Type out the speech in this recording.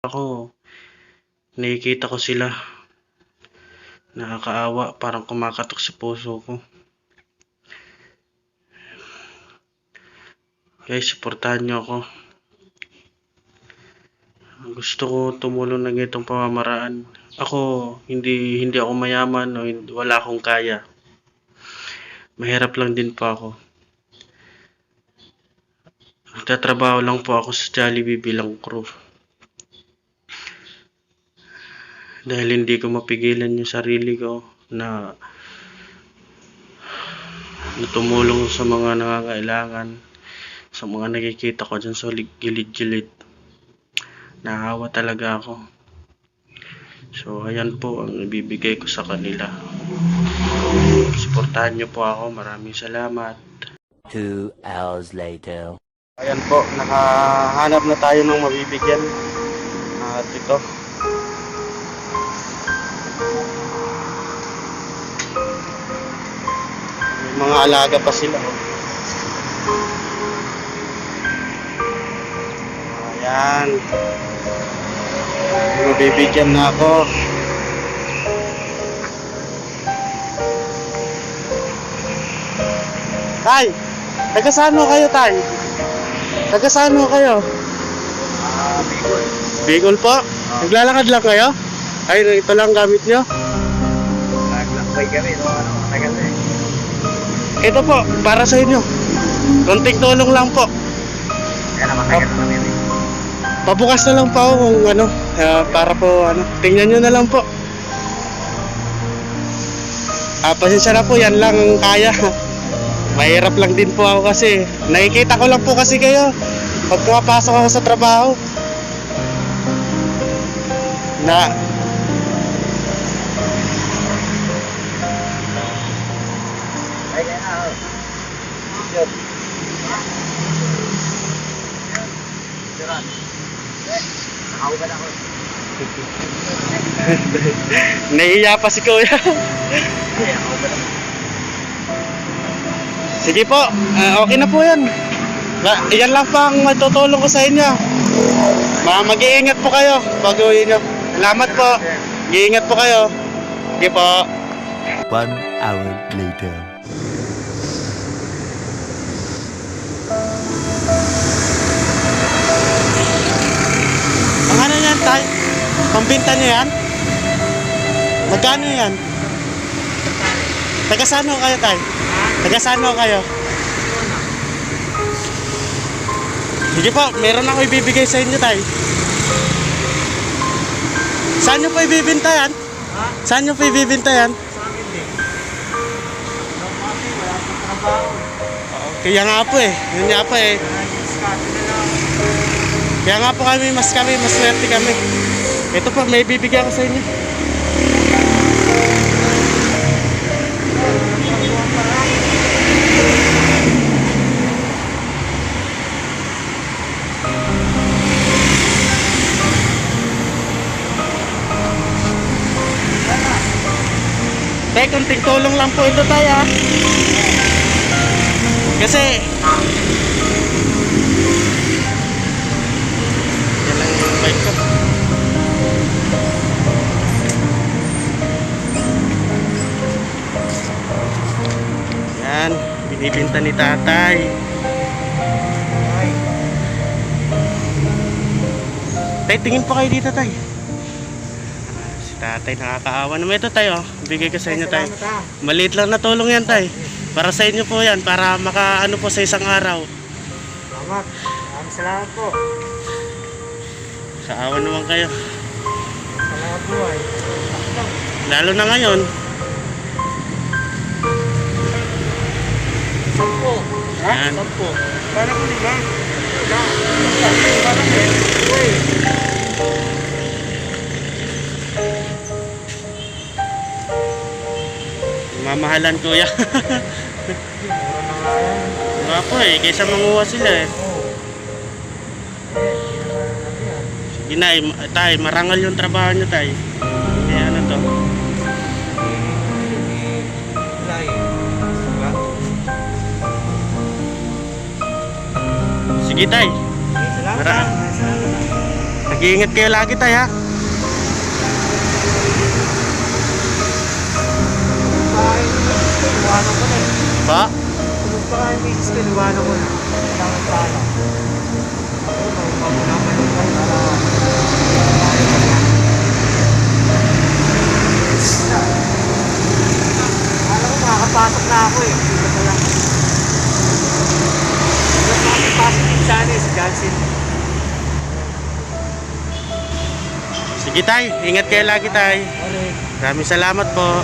Ako, nakikita ko sila. Nakakaawa, parang kumakatok sa puso ko. Guys, supportahan niyo ako. Gusto ko tumulong ng itong pamamaraan. Ako, hindi ako mayaman o wala akong kaya. Mahirap lang din po ako. Nagtatrabaho lang po ako sa Jollibee bilang crew. Dahil hindi ko mapigilan yung sarili ko na tumulong sa mga nangangailangan, sa mga nakikita ko dyan sa gilid-gilid. Nahawa talaga ako. So, ayan po ang ibibigay ko sa kanila. Suportahan niyo po ako. Maraming salamat. 2 hours later. Ayan po, nakahanap na tayo ng mabibigyan. At ito. May mga alaga pa sila. Ayan. Mabibigyan na ako. Tay! Taga saan mo kayo, Tay? Taga saan mo kayo? Bicol. Bicol po? Naglalakad lang kayo? Ay, ito lang gamit nyo? Naglakbay kami, no? Matagal na eh. Ito po, para sa inyo. Konting tulong lang po. Kaya naman tagal na kami. Pabukas na lang po ako kung ano, para po tingnan nyo na lang po. Pasensya na po, yan lang ang kaya. Mahirap lang din po ako kasi nakikita ko lang po kasi kayo pag pumapasok ako sa trabaho na Ay, kaya na. Yun. Diran. Nakauban ako. nahihiya pa si kuya. Ay, nakauban ako. Sige po, okay na po yan. Yan lang po ang matutulong ko sa inyo. Mag-iingat po kayo pag uwi nyo. Salamat po. Mag-iingat po kayo. Sige po. 1 hour later. Ang ano yan, Tay? Pambinta niyo yan? Magkano yan? Taga saan ho kayo, Tay? Taga saan ho kayo? Sige po, meron ako ibibigay sa inyo, Tay. Saan nyo po ibibinta yan? Ha? Saan nyo po ibibinta yan? Sa amin din. Normally, wala akong trabaho. Kaya nga po eh. Yun nga po eh. Diskarte na lang. Kaya nga po mas swerte kami. Ito po, may bibigyan ko sa inyo. Tay, kunting tulong lang po ito, Tay, ha? Kasi yan lang yung bike ko. Yan, binibinta ni Tatay. Tay, tingin po kayo dito, Tay. Si Tatay nakakaawa naman ito, Tay, oh. Bigay ko sa inyo, Tay. Maliit lang na tulong yan, Tay. Para sa inyo po yan, para makaano po sa isang araw. Salamat. Maraming salamat po. Kaawa naman kayo. Salamat buhay. Lalo na ngayon. Sampo. Yan. Sampo. Para ko lima. Para ko Mamahalan, kuya. Nga po eh, kaysa manguha sila eh. Sige na, Tay, marangal yung trabaho nyo, Tay. Kaya ano to. Sige, Tay. Salamat. Salamat. Mag-iingat kayo lagi tayo ha. Iwanan ko na eh. Pa? Tulog pa nga yung misis ko, iwanan ko na. Kailangan pala. Ako, mamulaman yung para... Alam ko, makakapasok na ako eh. Dito ko lang. Positive sana eh, si Johnson. Sige tay, ingat kayo lagi tay. Okay. Maraming salamat po.